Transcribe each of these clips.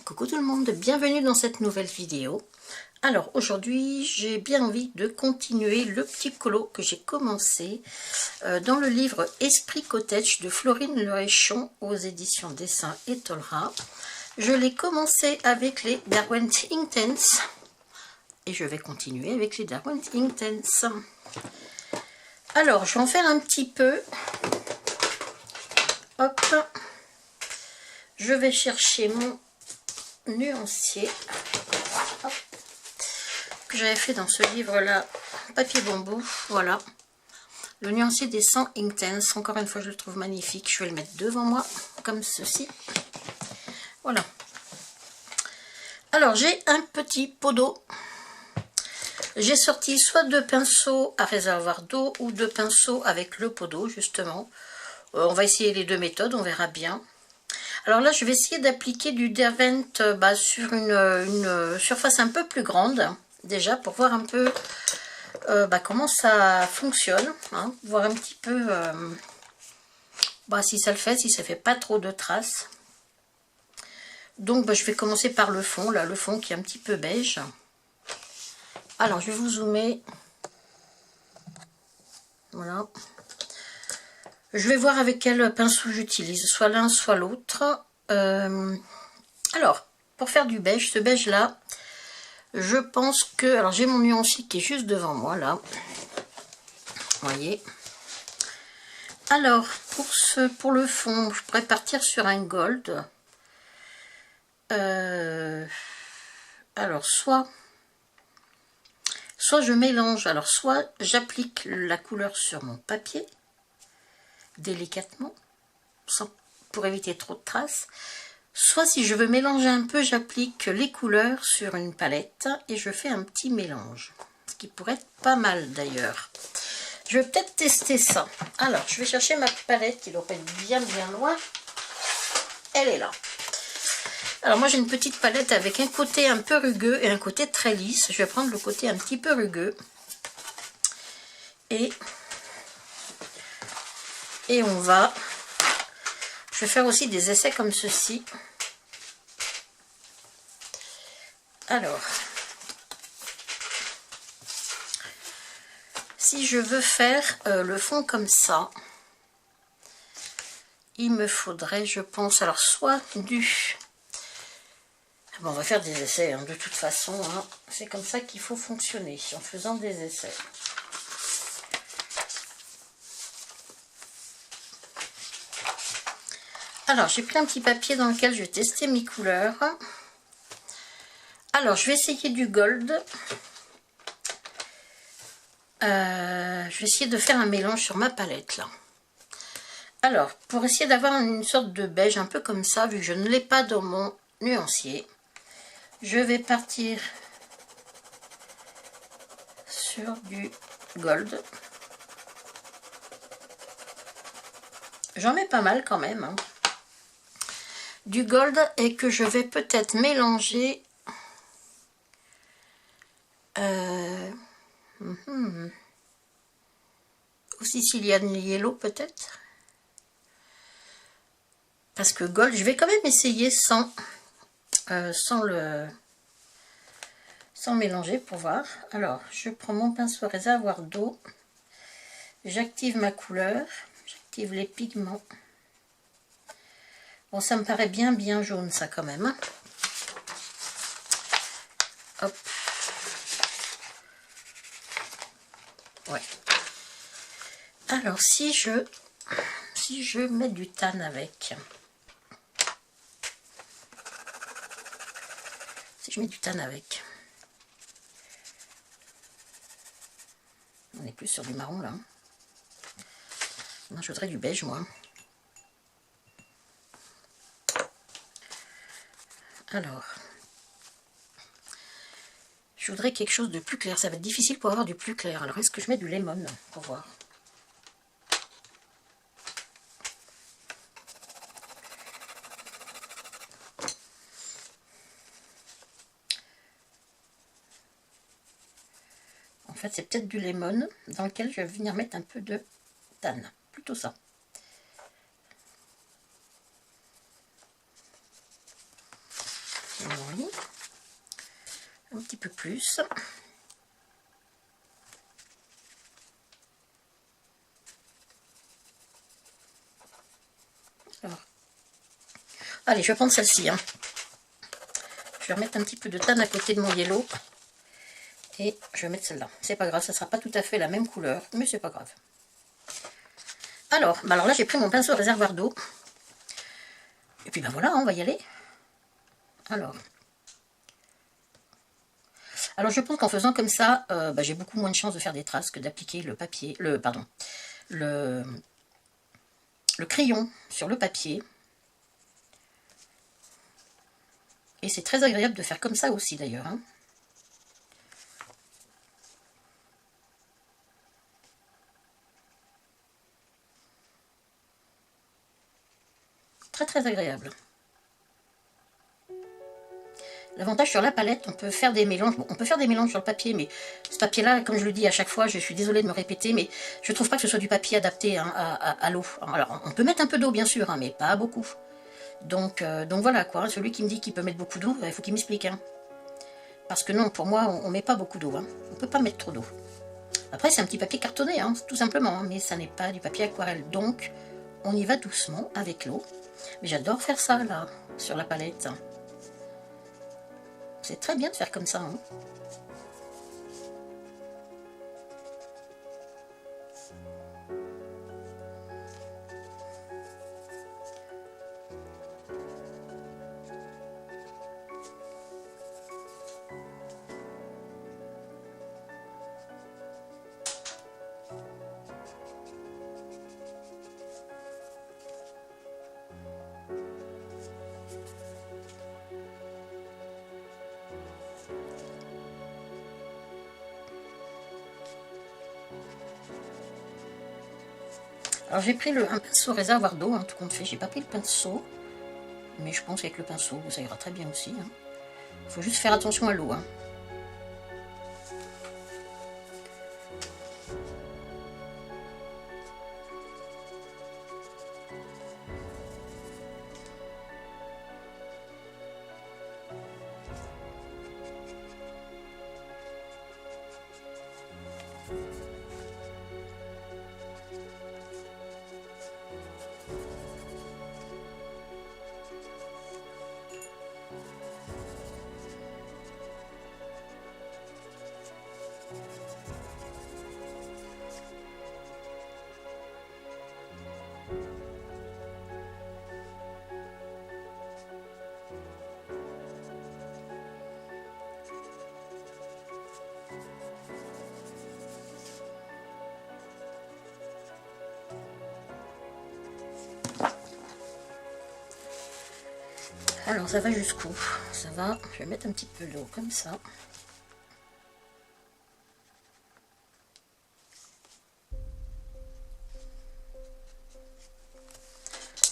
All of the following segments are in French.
Coucou tout le monde, bienvenue dans cette nouvelle vidéo. Alors aujourd'hui j'ai bien envie de continuer le petit colo que j'ai commencé dans le livre Esprit Cottage de Florine Leréchon aux éditions Dessin et Tolra. Je l'ai commencé avec les Derwent Intense et je vais continuer avec les Derwent Intense. Alors je vais en faire un petit peu. Hop, je vais chercher mon nuancier que j'avais fait dans ce livre là, papier bambou. Voilà, le nuancier des 100 Intense. Encore une fois je le trouve magnifique. Je vais le mettre devant moi comme ceci. Voilà. Alors j'ai un petit pot d'eau. J'ai sorti soit deux pinceaux à réservoir d'eau ou deux pinceaux avec le pot d'eau justement. On va essayer les deux méthodes, on verra bien. Alors là, je vais essayer d'appliquer du Derwent sur une surface un peu plus grande, déjà, pour voir un peu comment ça fonctionne, hein, voir un petit peu si ça le fait, si ça fait pas trop de traces. Donc, je vais commencer par le fond, là, le fond qui est un petit peu beige. Alors, je vais vous zoomer. Voilà. Je vais voir avec quel pinceau j'utilise, soit l'un, soit l'autre. Alors, pour faire du beige, ce beige-là, je pense que... Alors, j'ai mon nuancier qui est juste devant moi, là. Vous voyez. Alors, pour le fond, je pourrais partir sur un gold. Alors, soit je mélange, alors soit j'applique la couleur sur mon papier, délicatement, pour éviter trop de traces. Soit si je veux mélanger un peu, j'applique les couleurs sur une palette et je fais un petit mélange. Ce qui pourrait être pas mal d'ailleurs. Je vais peut-être tester ça. Alors, je vais chercher ma palette qui doit être bien loin. Elle est là. Alors moi j'ai une petite palette avec un côté un peu rugueux et un côté très lisse. Je vais prendre le côté un petit peu rugueux. Et on va... Je vais faire aussi des essais comme ceci. Alors, si je veux faire le fond comme ça, il me faudrait, je pense, alors soit du... Bon, on va faire des essais, hein, de toute façon, hein, c'est comme ça qu'il faut fonctionner, en faisant des essais. Alors, j'ai pris un petit papier dans lequel je vais tester mes couleurs. Alors, je vais essayer du gold. Je vais essayer de faire un mélange sur ma palette, là. Alors, pour essayer d'avoir une sorte de beige, un peu comme ça, vu que je ne l'ai pas dans mon nuancier, je vais partir sur du gold. J'en mets pas mal quand même, hein. Du gold et que je vais peut-être mélanger au Sicilian Yellow peut-être, parce que gold je vais quand même essayer sans mélanger pour voir. Alors je prends mon pinceau réservoir d'eau, j'active ma couleur, j'active les pigments. Bon, ça me paraît bien jaune ça quand même, hein. Hop. Ouais. Alors si je mets du tan avec, on est plus sur du marron là. Non, je voudrais du beige moi. Alors, je voudrais quelque chose de plus clair. Ça va être difficile pour avoir du plus clair. Alors, est-ce que je mets du lemon pour voir? En fait, c'est peut-être du lemon dans lequel je vais venir mettre un peu de tan. Plutôt ça. Oui. Un petit peu plus. Alors. Allez, je vais prendre celle-ci. Hein. Je vais remettre un petit peu de tan à côté de mon yellow. Et je vais mettre celle-là. C'est pas grave, ça sera pas tout à fait la même couleur, mais c'est pas grave. Alors là j'ai pris mon pinceau réservoir d'eau. Et puis ben voilà, on va y aller. Alors je pense qu'en faisant comme ça, j'ai beaucoup moins de chances de faire des traces que d'appliquer le papier, le crayon sur le papier. Et c'est très agréable de faire comme ça aussi d'ailleurs. Hein. Très très agréable. L'avantage sur la palette, on peut faire des mélanges. Bon, on peut faire des mélanges sur le papier, mais ce papier-là, comme je le dis à chaque fois, je suis désolée de me répéter, mais je trouve pas que ce soit du papier adapté hein, à l'eau. Alors, on peut mettre un peu d'eau, bien sûr, hein, mais pas beaucoup. Donc voilà, quoi. Celui qui me dit qu'il peut mettre beaucoup d'eau, il faut qu'il m'explique. Hein. Parce que non, pour moi, on met pas beaucoup d'eau. Hein. On peut pas mettre trop d'eau. Après, c'est un petit papier cartonné, hein, tout simplement, hein, mais ça n'est pas du papier aquarelle. Donc, on y va doucement avec l'eau. Mais j'adore faire ça, là, sur la palette. C'est très bien de faire comme ça. Hein. Alors j'ai pris un pinceau réservoir d'eau, hein, tout compte fait. J'ai pas pris le pinceau, mais je pense qu'avec le pinceau, ça ira très bien aussi. Il faut juste faire attention à l'eau. Hein. Alors ça va jusqu'où? Ça va, je vais mettre un petit peu d'eau comme ça.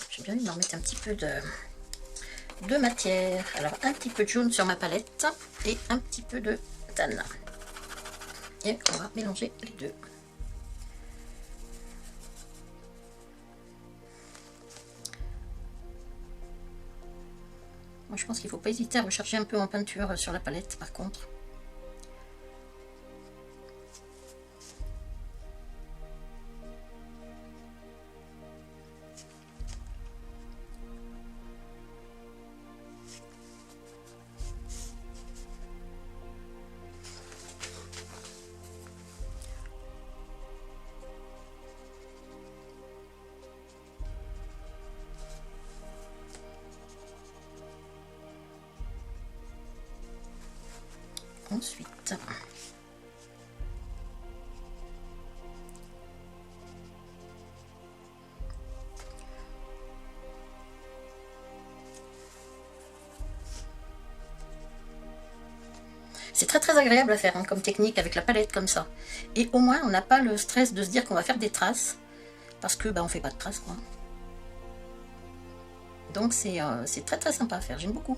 J'ai bien envie d'en mettre un petit peu de matière. Alors un petit peu de jaune sur ma palette et un petit peu de tan. Et on va mélanger les deux. Moi je pense qu'il ne faut pas hésiter à rechercher un peu en peinture sur la palette par contre. Ensuite, c'est très très agréable à faire hein, comme technique avec la palette comme ça. Et au moins on n'a pas le stress de se dire qu'on va faire des traces parce que on fait pas de traces quoi. Donc c'est très très sympa à faire, j'aime beaucoup.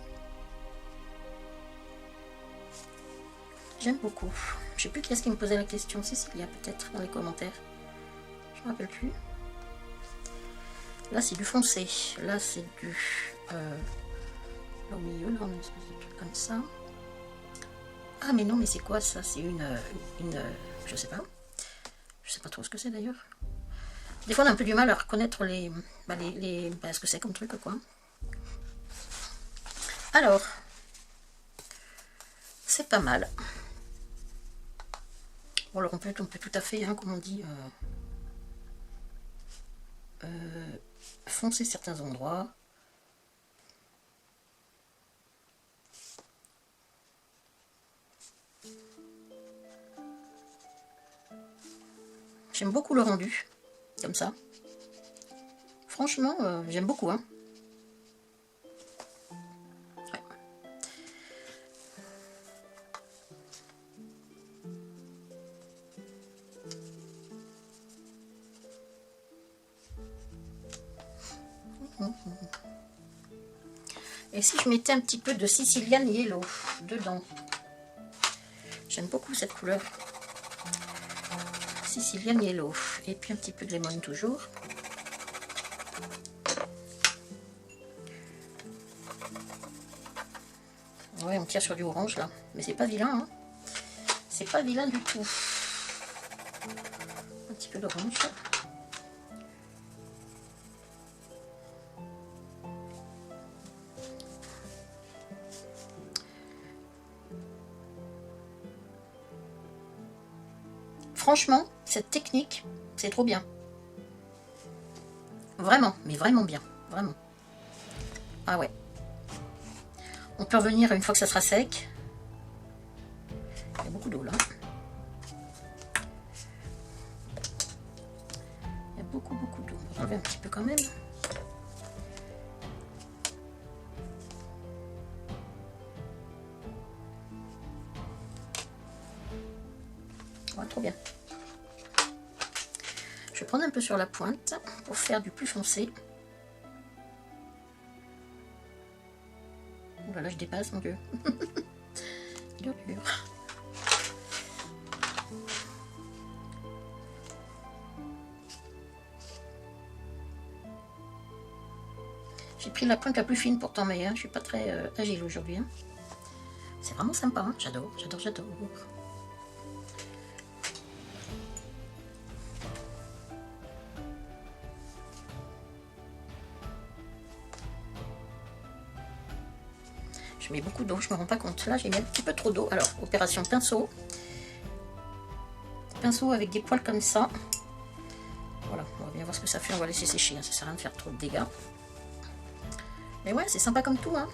J'aime beaucoup. Je sais plus qui est-ce qui me posait la question, Cécilia peut-être dans les commentaires. Je me rappelle plus. Là c'est du foncé, là c'est du Là au milieu, là, on a une espèce de truc comme ça. Ah mais non, mais c'est quoi ça? C'est je sais pas. Je sais pas trop ce que c'est d'ailleurs. Des fois on a un peu du mal à reconnaître ce que c'est comme truc quoi. Alors, c'est pas mal. Bon alors on peut tout à fait, hein, comme on dit, foncer certains endroits. J'aime beaucoup le rendu, comme ça. Franchement, j'aime beaucoup. Hein. Ouais. Et si je mettais un petit peu de Sicilian Yellow dedans? J'aime beaucoup cette couleur. Sicilian Yellow. Et puis un petit peu de lemon toujours. Ouais, on tire sur du orange là. Mais c'est pas vilain. Hein. C'est pas vilain du tout. Un petit peu d'orange. Franchement, cette technique, c'est trop bien. Vraiment, mais vraiment bien. Vraiment. Ah ouais. On peut revenir une fois que ça sera sec. Il y a beaucoup d'eau là. Il y a beaucoup d'eau. On va enlever un petit peu quand même. Ouais, trop bien. Je vais prendre un peu sur la pointe pour faire du plus foncé. Oh là là, je dépasse, mon Dieu. Dur. J'ai pris la pointe la plus fine pourtant, mais hein, je suis pas très agile aujourd'hui. Hein. C'est vraiment sympa, hein. J'adore. Je mets beaucoup d'eau, je me rends pas compte. Là, j'ai mis un petit peu trop d'eau. Alors, opération pinceau. Pinceau avec des poils comme ça. Voilà, on va bien voir ce que ça fait. On va laisser sécher. Hein. Ça sert à rien de faire trop de dégâts. Mais ouais, c'est sympa comme tout. Hein.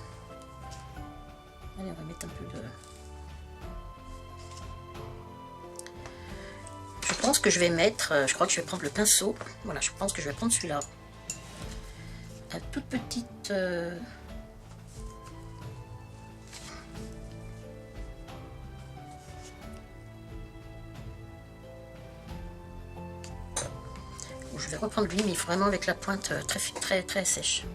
Allez, on va mettre un peu de... Je pense que je vais mettre... je crois que je vais prendre le pinceau. Voilà, je pense que je vais prendre celui-là. À toute petite... Je vais reprendre lui, mais il faut vraiment avec la pointe très sèche.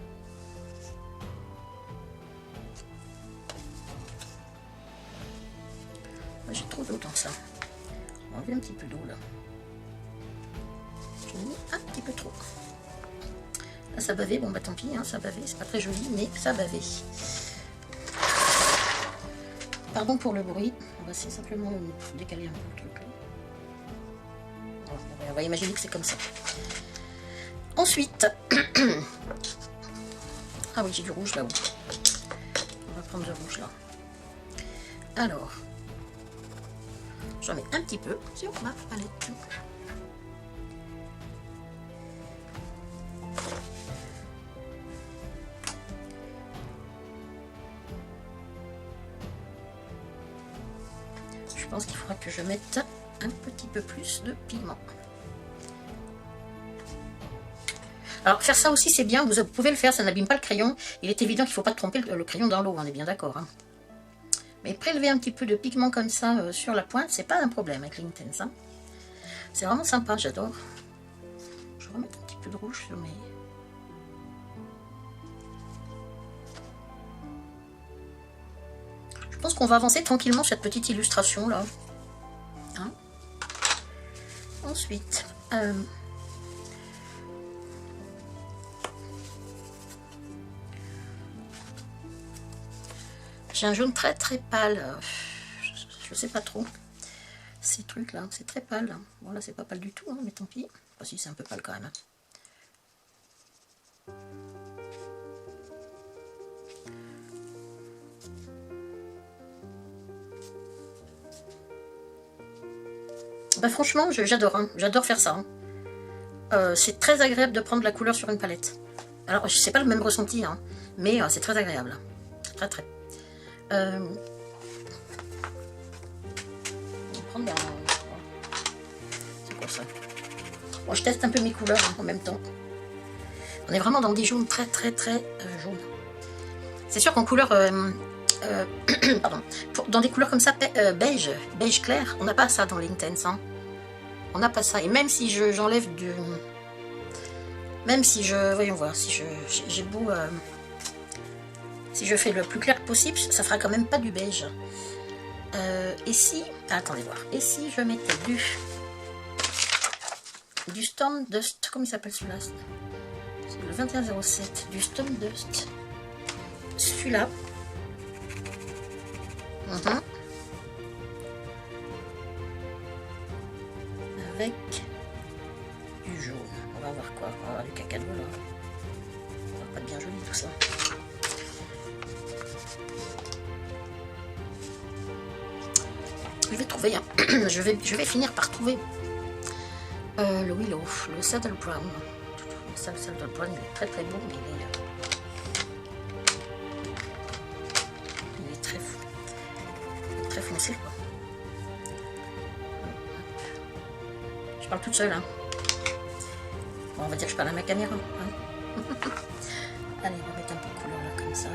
J'ai trop d'eau dans ça. On va enlever un petit peu d'eau là. J'en ai mis un petit peu trop. Là ça bavait, bon bah tant pis, hein, ça bavait, c'est pas très joli, mais ça bavait. Pardon pour le bruit, on va essayer simplement de décaler un peu le truc là. On va imaginer que c'est comme ça. Ensuite, ah oui, j'ai du rouge là-haut. On va prendre du rouge là. Alors, j'en mets un petit peu sur ma palette. Je pense qu'il faudra que je mette un petit peu plus de pigment. Alors faire ça aussi c'est bien, vous pouvez le faire, ça n'abîme pas le crayon. Il est évident qu'il ne faut pas tremper le crayon dans l'eau, on est bien d'accord. Hein. Mais prélever un petit peu de pigment comme ça sur la pointe, c'est pas un problème avec l'Intense. Hein. C'est vraiment sympa, j'adore. Je vais remettre un petit peu de rouge sur mes... Je pense qu'on va avancer tranquillement cette petite illustration là. Hein. Ensuite... J'ai un jaune très très pâle. Je sais pas trop. Ces trucs là, c'est très pâle. Bon là c'est pas pâle du tout, hein, mais tant pis. Enfin si, c'est un peu pâle quand même. Bah franchement, j'adore, hein. J'adore faire ça. Hein. C'est très agréable de prendre la couleur sur une palette. Alors, c'est pas le même ressenti, hein, mais c'est très agréable. Très très. On va prendre la... C'est quoi ça? Bon, je teste un peu mes couleurs hein, en même temps. On est vraiment dans des jaunes très très très jaunes. C'est sûr qu'en couleur... pardon. Dans des couleurs comme ça, beige, beige clair, on n'a pas ça dans l'Intense. Hein. On n'a pas ça. Et même si j'enlève du... Même si je... Voyons voir, si j'ai beau... si je fais le plus clair possible, ça fera quand même pas du beige. Et si... attendez voir. Et si je mettais du Storm Dust, comment il s'appelle celui-là? C'est le 2107, du Storm Dust. Celui-là. Avec du jaune. On va voir quoi? On va voir du cacao là. Ça va pas être bien joli tout ça. Je vais trouver, hein. je vais finir par trouver le Willow, le Saddle Brown. Le Saddle Brown, il est très très beau, mais il est très fou. Il est très foncé quoi. Je parle toute seule, hein. Bon, on va dire que je parle à ma caméra. Hein. Allez, on va mettre un peu de couleur là comme ça.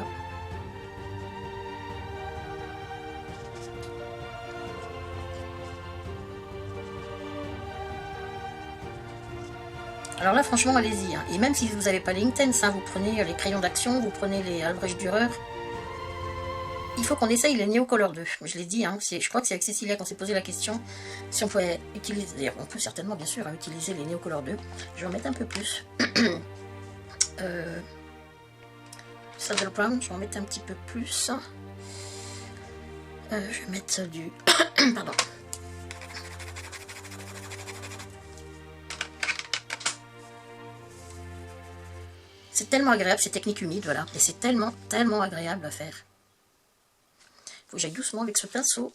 Alors là, franchement, allez-y. Hein. Et même si vous n'avez pas les Inktense, hein, vous prenez les crayons d'action, vous prenez les Albrecht Dürer. Il faut qu'on essaye les Neo Color 2. Je l'ai dit, hein, je crois que c'est avec Cécilia qu'on s'est posé la question si on pouvait utiliser. On peut certainement, bien sûr, hein, utiliser les Neo Color 2. Je vais en mettre un peu plus. Saddle Brown, je vais en mettre un petit peu plus. Je vais mettre du... Pardon. C'est tellement agréable, ces techniques humides, voilà. Et c'est tellement, tellement agréable à faire. Il faut que j'aille doucement avec ce pinceau.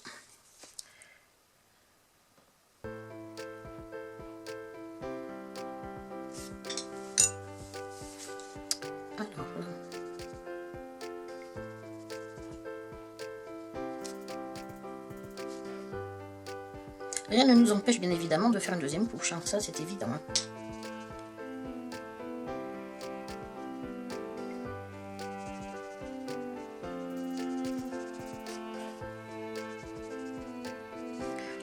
Alors là. Rien ne nous empêche bien évidemment de faire une deuxième couche, hein. Ça c'est évident. Hein.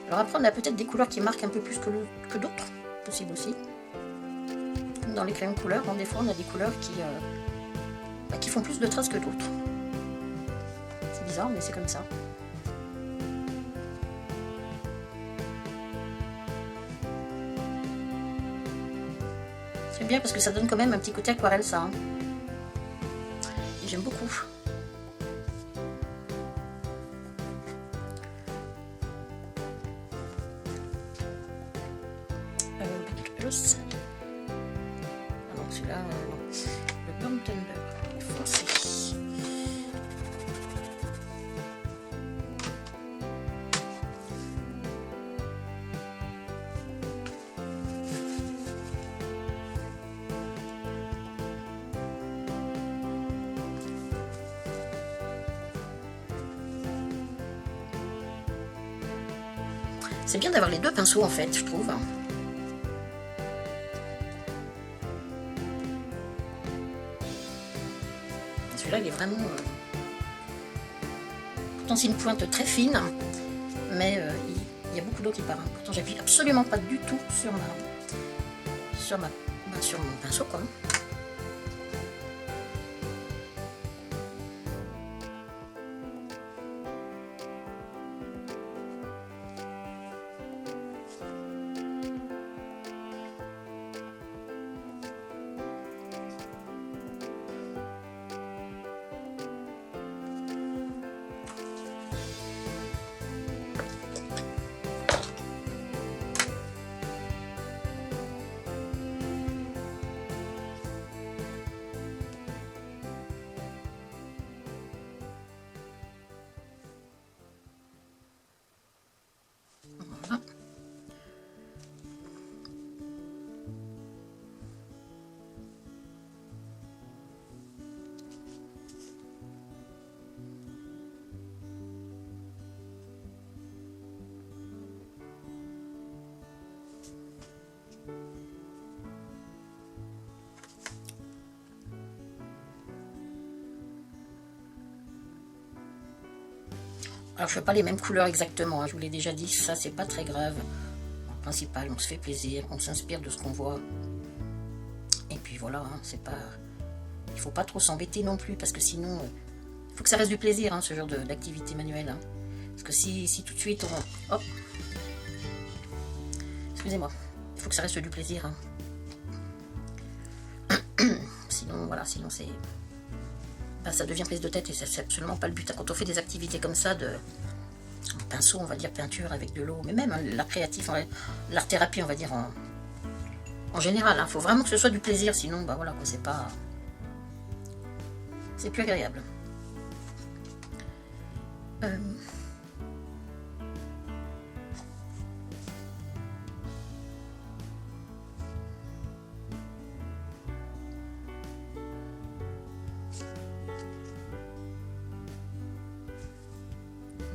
Alors après on a peut-être des couleurs qui marquent un peu plus que d'autres, possible aussi. Dans les crayons de couleur, des fois on a des couleurs qui font plus de traces que d'autres. C'est bizarre mais c'est comme ça. C'est bien parce que ça donne quand même un petit côté aquarelle ça. Hein. Et j'aime beaucoup. Ah non, celui-là, le Burn Thunder, il est foncé. C'est bien d'avoir les deux pinceaux en fait, je trouve. Celui-là, il est vraiment... Pourtant, c'est une pointe très fine, mais il y a beaucoup d'eau qui part. Hein. Pourtant, j'appuie absolument pas du tout sur mon pinceau, quoi. Alors je fais pas les mêmes couleurs exactement, hein, je vous l'ai déjà dit, ça c'est pas très grave. Le principal, on se fait plaisir, on s'inspire de ce qu'on voit. Et puis voilà, hein, c'est pas... Il faut pas trop s'embêter non plus, parce que sinon, il faut que ça reste du plaisir, hein, ce genre d'activité manuelle. Hein. Parce que si tout de suite on... Hop. Excusez-moi, il faut que ça reste du plaisir. Hein. Sinon, voilà, sinon c'est... Ben, ça devient prise de tête et c'est absolument pas le but. Quand on fait des activités comme ça, de pinceau, on va dire peinture avec de l'eau, mais même hein, l'art créatif, l'art thérapie, on va dire en général. Il faut vraiment que ce soit du plaisir, sinon, ben voilà, c'est pas... C'est plus agréable.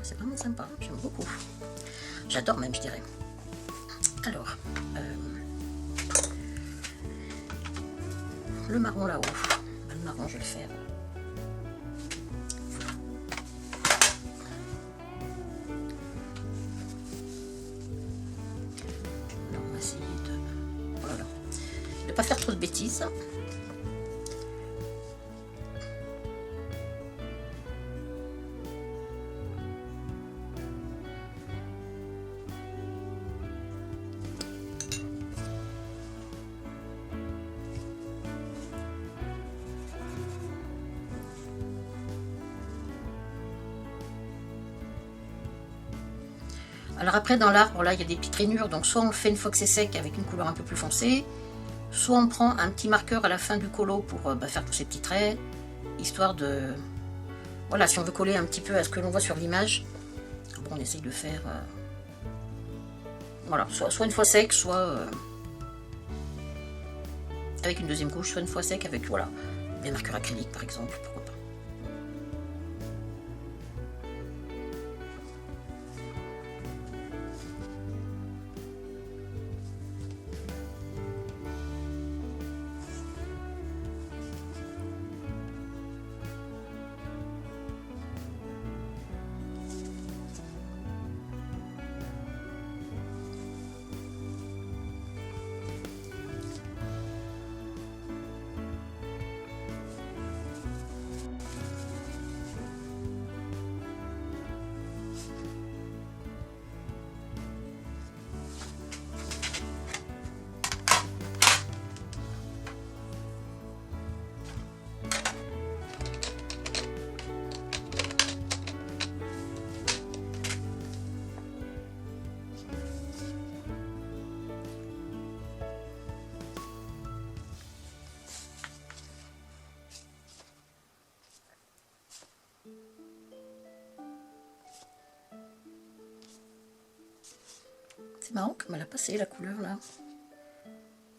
C'est vraiment sympa, j'aime beaucoup. J'adore même, je dirais. Alors, le marron là-haut. Le marron, je vais le faire. Alors, on va essayer de... Voilà. De ne pas faire trop de bêtises. Alors après dans l'arbre là il y a des petites rainures, donc soit on le fait une fois que c'est sec avec une couleur un peu plus foncée, soit on prend un petit marqueur à la fin du colo pour faire tous ces petits traits, histoire de... Voilà, si on veut coller un petit peu à ce que l'on voit sur l'image, bon, on essaye de faire... Voilà, soit une fois sec, soit avec une deuxième couche, soit une fois sec avec, voilà, des marqueurs acryliques par exemple, pourquoi pas. C'est marrant comme elle a passé la couleur là.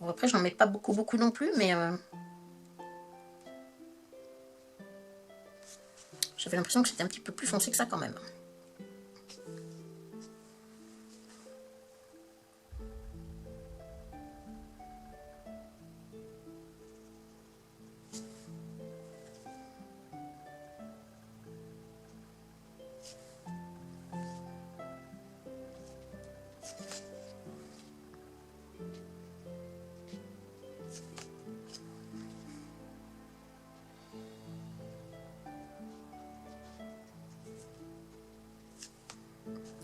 Bon après j'en mets pas beaucoup non plus, mais j'avais l'impression que c'était un petit peu plus foncé que ça quand même.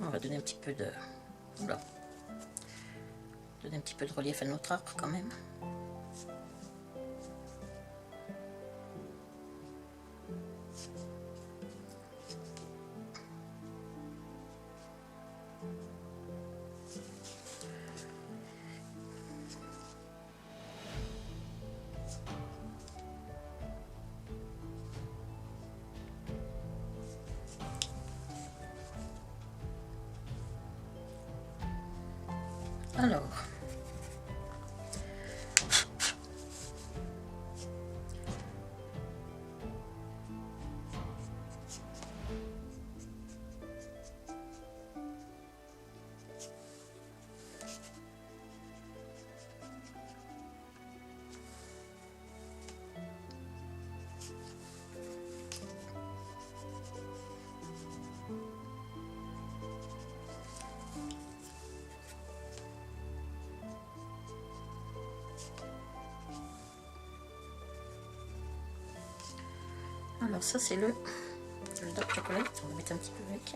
On va donner un petit peu de... Oula. Donner un petit peu de relief à notre arbre quand même. Alors, Alors ça c'est le dark chocolate, on va mettre un petit peu avec.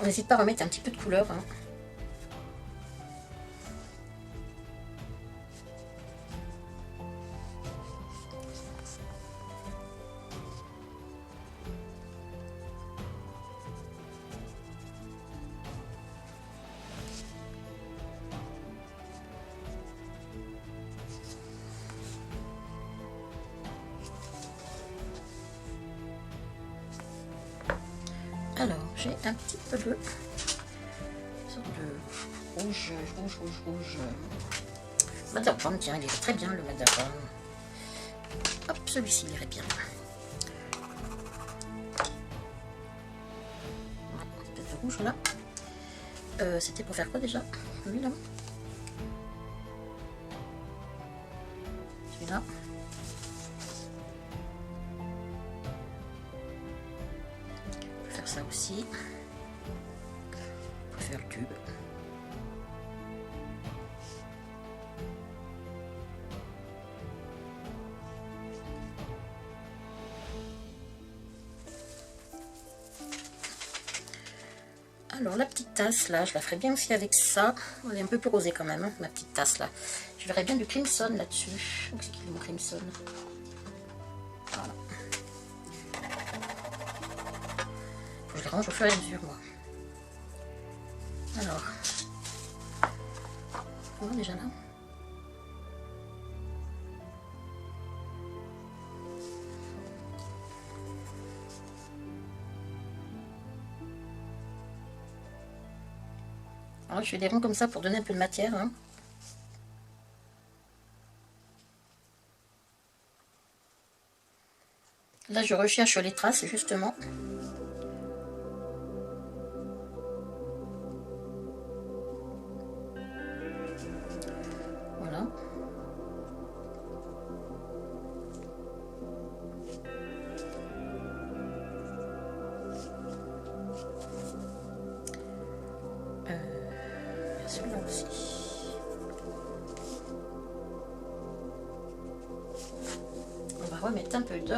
On n'hésite pas à remettre un petit peu de couleur. Hein. Alors, j'ai un petit peu de rouge. Madame, tiens, il irait très bien le madame. Hop, celui-ci il irait bien. Un peu de rouge là. C'était pour faire quoi déjà? Celui-là. Celui-là. Ça aussi, on peut faire le tube. Alors la petite tasse là, je la ferai bien aussi avec ça. Elle est un peu plus rosée quand même, hein, ma petite tasse là. Je verrai bien du crimson là-dessus. Donc c'est qui mon crimson? Voilà. Je les range au fur et à mesure, moi. Alors, on va déjà là. Alors, je fais des ronds comme ça pour donner un peu de matière. Hein. Là, je recherche les traces, justement. Voilà. Celui-là aussi. On va remettre un peu de...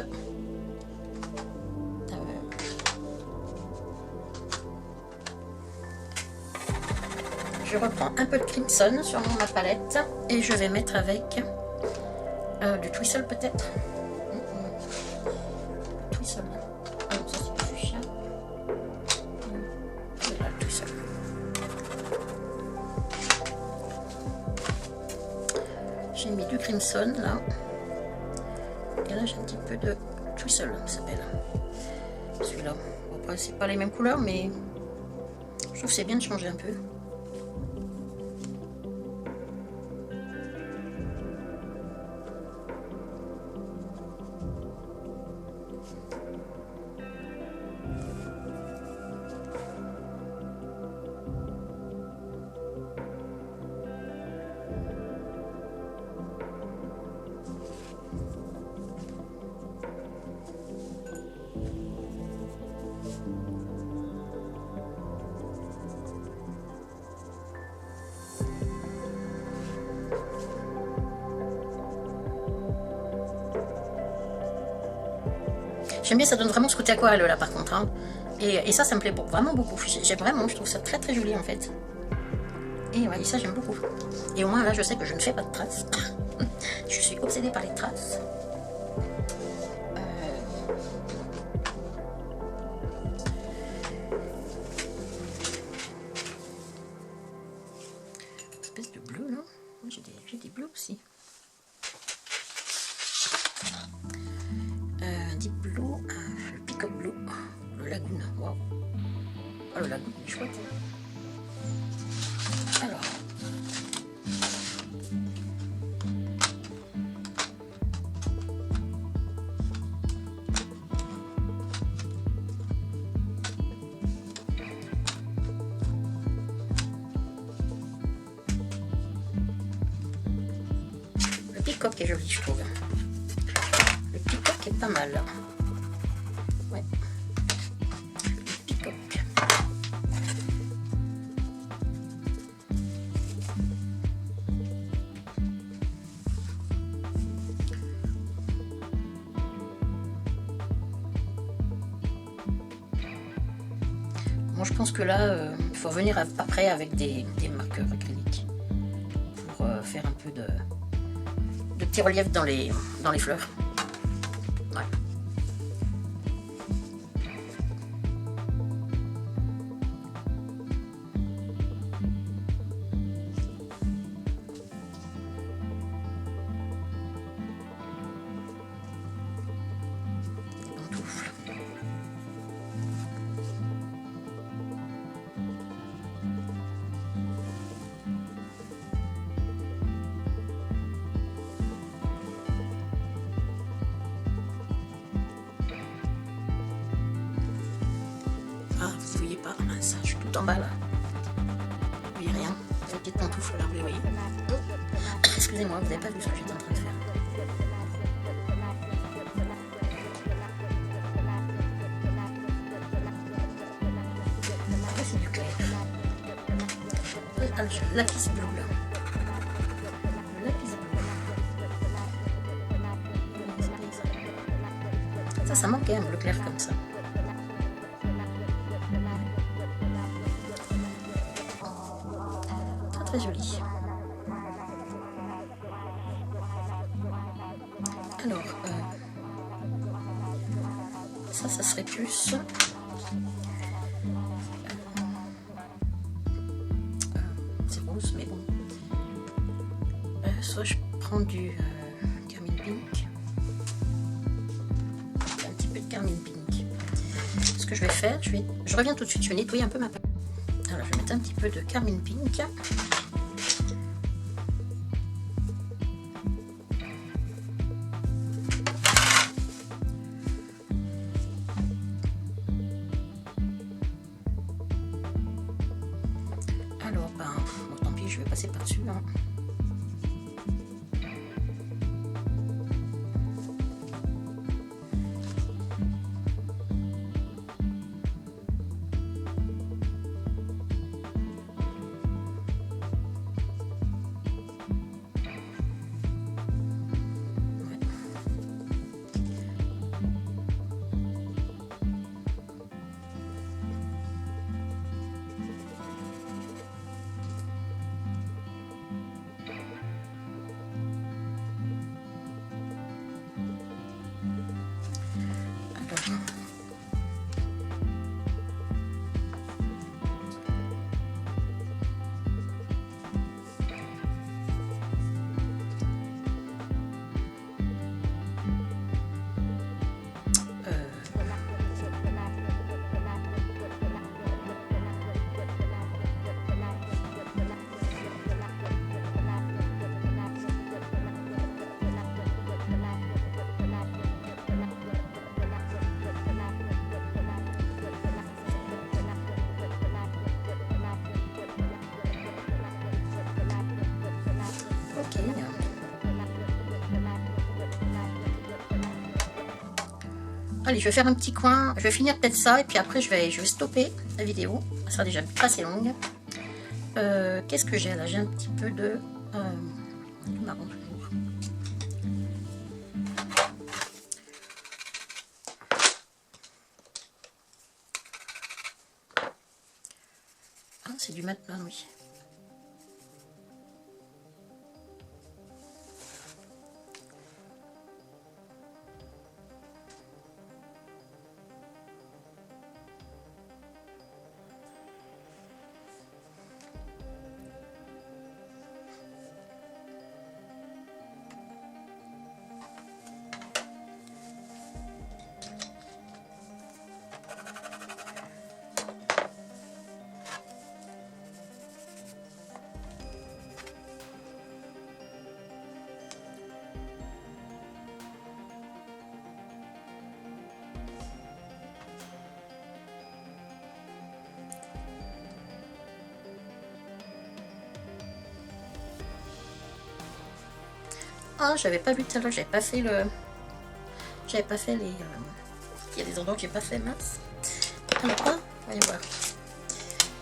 Je reprends un peu de crimson sur ma palette et je vais mettre avec du twistle peut-être. Twistle. Ah non, ça c'est du fuchsia. Voilà le twistle. J'ai mis du crimson là. Et là j'ai un petit peu de twistle, ça s'appelle. Celui-là. Bon, après c'est pas les mêmes couleurs mais je trouve que c'est bien de changer un peu. J'aime bien, ça donne vraiment ce côté aquarelle là par contre. Hein. Et ça, ça me plaît vraiment beaucoup. J'aime vraiment, je trouve ça très très joli en fait. Et ouais, ça j'aime beaucoup. Et au moins là, je sais que je ne fais pas de traces. Je suis obsédée par les traces. Espèce de bleu là. J'ai des bleus aussi. Deep Blue, le Peacock Blue, le Lagoon, wow. Oh le Lagoon, il est chouette. peacock est joli, je trouve. Le peacock est pas mal. Ouais. Le peacock. Moi, je pense que là, il faut revenir après avec des marqueurs acryliques pour faire un peu de petits reliefs dans les fleurs. Ouais. Des pantoufles. Ah, vous voyez pas, mince, je suis tout en bas là. Vous voyez rien. Il y a une petite pantoufle là, vous les voyez. Excusez-moi, vous n'avez pas vu ce que j'étais en train de faire. Là, c'est du clair. Le lapis bleu là. Le lapis bleu. Ça manquait un bleu clair comme ça. Très joli. Alors, ça serait plus c'est rose, mais bon. Soit je prends du carmine pink, un petit peu de carmine pink. Ce que je vais faire, je reviens tout de suite, je vais nettoyer un peu ma palette. Alors, je vais mettre un petit peu de carmine pink. Alors, ben, bon, tant pis, je vais passer par-dessus. Hein. Allez, je vais faire un petit coin, je vais finir peut-être ça, et puis après je vais stopper la vidéo, ça sera déjà assez longue. Qu'est-ce que j'ai là? J'ai un petit peu de marron toujours. Ah, c'est du mat, oui. Ah, j'avais pas vu tout à l'heure, j'avais pas fait le... J'avais pas fait les... Il y a des endroits que j'ai pas fait, mince. Alors quoi? Voyons voir.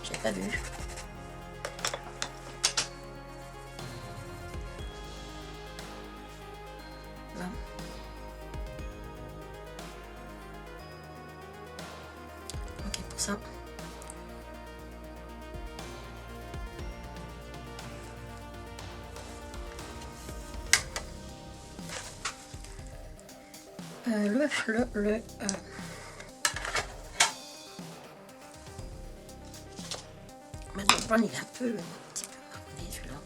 J'avais pas vu. Là. Ok, pour ça. Maintenant, il est un peu, petit peu marronné, celui-là.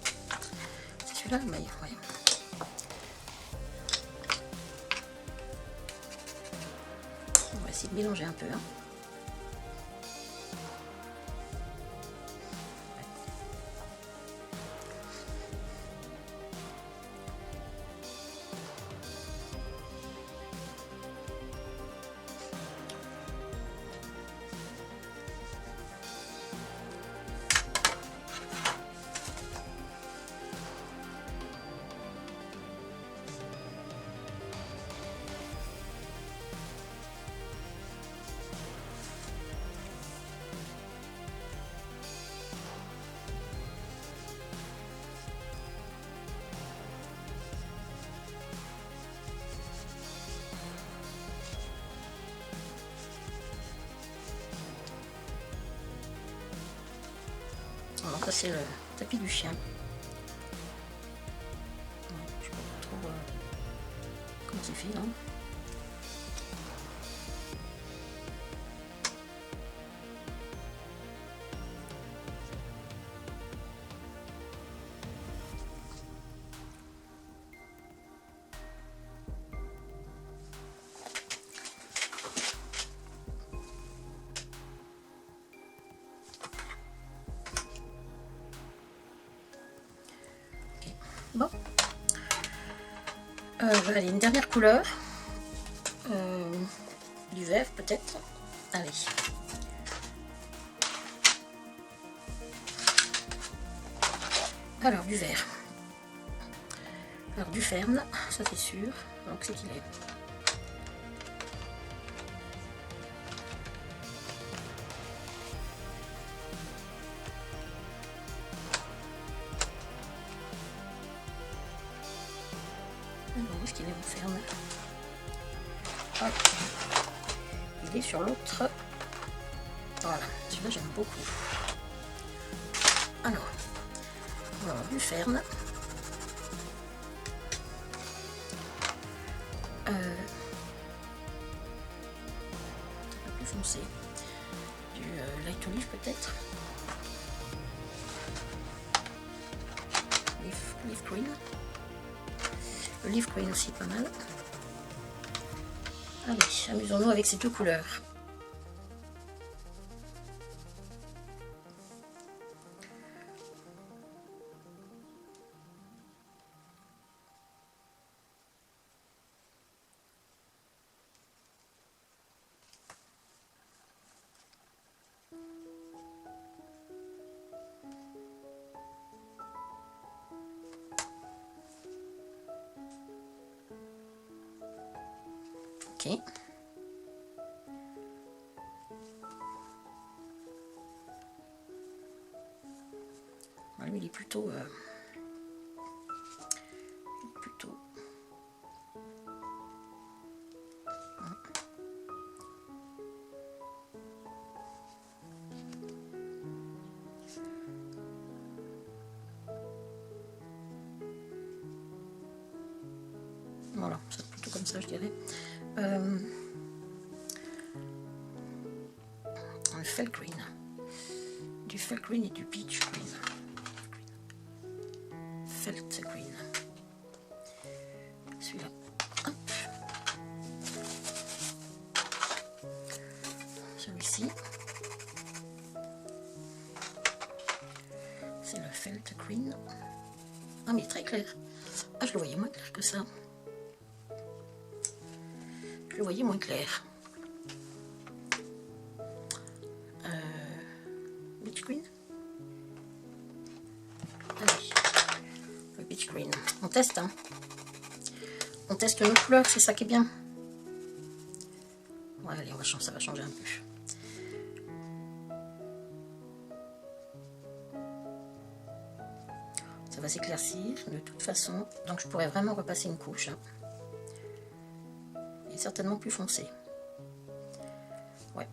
C'est celui-là, mais voyons. On va essayer de mélanger un peu. Hein. Alors ça c'est le tapis du chien. Je sais pas trop comment c'est fait, non? Bon, allez, une dernière couleur, du vert peut-être. Allez. Alors, du vert. Alors, du ferme, ça c'est sûr. Donc, c'est qu'il est. Où est-ce qu'il est mon ferme? Hop. Il est sur l'autre. Voilà, celui-là j'aime beaucoup. Alors, du ferme. Un peu plus foncé. Du light olive peut-être. Leaf green. Le leaf green aussi pas mal. Allez, amusons-nous avec ces deux couleurs. Ok. Lui, il est plutôt... Voilà, c'est plutôt comme ça, je dirais. Un felt green. Du felt green et du peach green. Felt green. Celui-là. Celui-ci. C'est le felt green. Ah, mais il est très clair. Ah, je le voyais moins clair que ça. Je le voyais moins clair. Beach green. Allez. Le beach green. On teste, hein. on teste nos couleurs, c'est ça qui est bien. Ouais, allez, ça va changer un peu. Ça va s'éclaircir de toute façon, donc je pourrais vraiment repasser une couche. Hein. Et certainement plus foncé. Ouais.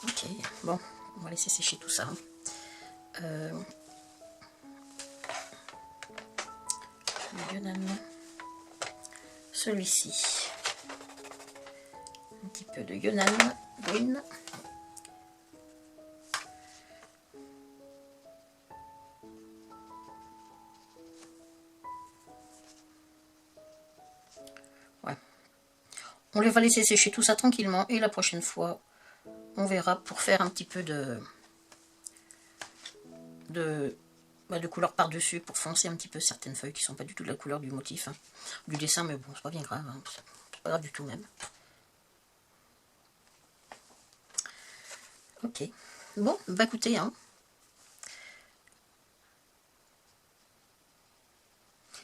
Ok, bon, on va laisser sécher tout ça. Le Yunnan, celui-ci, un petit peu de Yunnan Green. Ouais. On les va laisser sécher tout ça tranquillement et la prochaine fois, on verra pour faire un petit peu de couleur par-dessus pour foncer un petit peu certaines feuilles qui sont pas du tout de la couleur du motif, hein, du dessin, mais bon, c'est pas bien grave, hein, c'est pas grave du tout même. Ok, bon, bah écoutez, hein.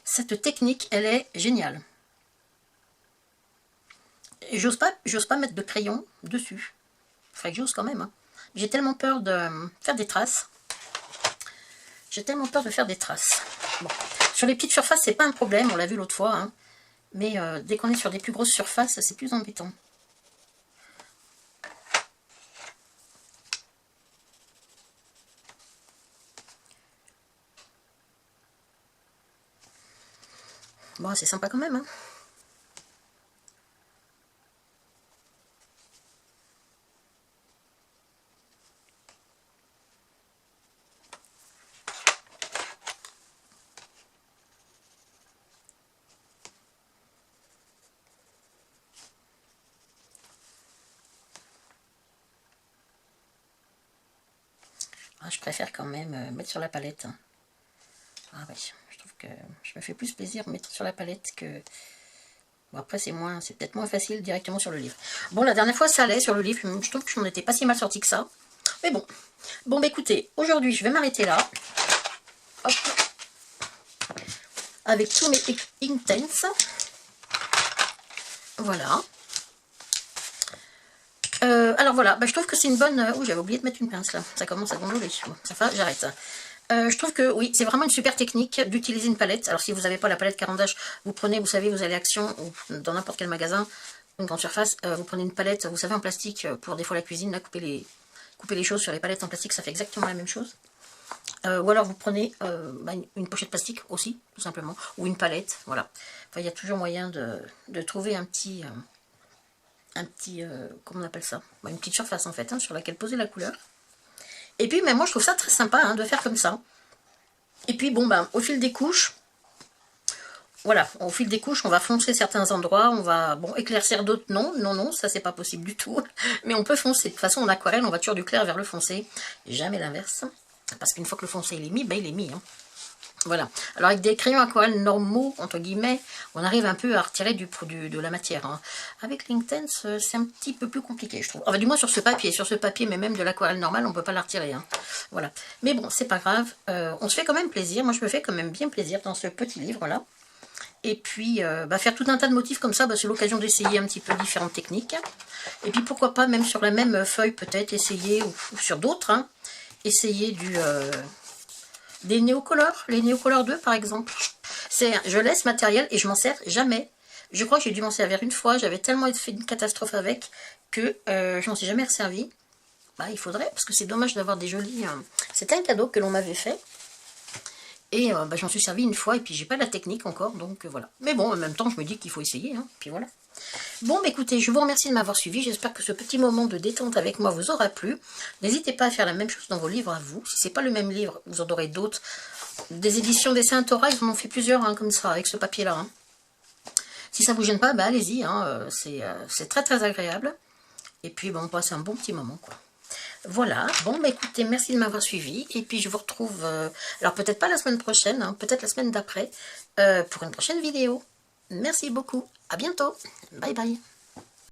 Cette technique, elle est géniale. J'ose pas mettre de crayon dessus. Faudrait que j'ose quand même. Hein. J'ai tellement peur de faire des traces. Bon. Sur les petites surfaces, c'est pas un problème, on l'a vu l'autre fois. Hein. Mais dès qu'on est sur des plus grosses surfaces, c'est plus embêtant. Bon, c'est sympa quand même. Hein. Ah, je préfère quand même mettre sur la palette. Hein. Ah ouais, je trouve que je me fais plus plaisir mettre sur la palette que... Bon, après, c'est peut-être moins facile directement sur le livre. Bon, la dernière fois, ça allait sur le livre. Je trouve que je n'en étais pas si mal sorti que ça. Mais bon. Bon, bah écoutez, aujourd'hui, je vais m'arrêter là. Hop. Avec tous mes Inktense. Voilà. Alors voilà, bah, je trouve que c'est une bonne... Oh, j'avais oublié de mettre une pince là. Ça commence à gondoler. Bon, ça fait, j'arrête. Je trouve que oui, c'est vraiment une super technique d'utiliser une palette. Alors si vous n'avez pas la palette Caran d'Ache, vous prenez, vous savez, vous allez à Action ou dans n'importe quel magasin, une grande surface, vous prenez une palette, vous savez, en plastique pour des fois la cuisine, là, couper les choses sur les palettes en plastique, ça fait exactement la même chose. Ou alors vous prenez une pochette plastique aussi, tout simplement, ou une palette, voilà. Enfin, il y a toujours moyen de trouver un petit comment on appelle ça, une petite surface en fait, hein, sur laquelle poser la couleur. Et puis, mais moi je trouve ça très sympa hein, de faire comme ça. Et puis bon, au fil des couches, voilà, au fil des couches, on va foncer certains endroits, on va éclaircir d'autres, non, ça c'est pas possible du tout. Mais on peut foncer. De toute façon, en aquarelle, on va toujours du clair vers le foncé, jamais l'inverse. Parce qu'une fois que le foncé il est mis, il est mis. Hein. Voilà. Alors avec des crayons aquarelles normaux, entre guillemets, on arrive un peu à retirer de la matière. Hein. Avec l'Inktense, c'est un petit peu plus compliqué, je trouve. Enfin, du moins sur ce papier, mais même de l'aquarelle normale, on ne peut pas la retirer. Hein. Voilà. Mais bon, c'est pas grave. On se fait quand même plaisir. Moi, je me fais quand même bien plaisir dans ce petit livre-là. Et puis, faire tout un tas de motifs comme ça, c'est l'occasion d'essayer un petit peu différentes techniques. Et puis, pourquoi pas, même sur la même feuille, peut-être, essayer, ou sur d'autres, hein, essayer des néocolores, les néocolores 2 par exemple. Je laisse matériel et je m'en sers jamais. Je crois que j'ai dû m'en servir une fois, j'avais tellement fait une catastrophe avec que je m'en suis jamais resservi. Il faudrait, parce que c'est dommage d'avoir des jolis... C'était un cadeau que l'on m'avait fait. Et j'en suis servi une fois et puis j'ai pas la technique encore, donc voilà. Mais bon, en même temps, je me dis qu'il faut essayer, hein, puis voilà. Bon, écoutez, je vous remercie de m'avoir suivi. J'espère que ce petit moment de détente avec moi vous aura plu. N'hésitez pas à faire la même chose dans vos livres à vous. Si c'est pas le même livre, vous en aurez d'autres des éditions des Saint-Aura, ils en ont fait plusieurs hein, comme ça, avec ce papier-là. Hein. Si ça vous gêne pas, bah, allez-y, hein, c'est très très agréable. Et puis, bon, on passe un bon petit moment, quoi. Voilà, bon, bah écoutez, merci de m'avoir suivi. Et puis, je vous retrouve, alors peut-être pas la semaine prochaine, hein, peut-être la semaine d'après, pour une prochaine vidéo. Merci beaucoup, à bientôt, bye bye.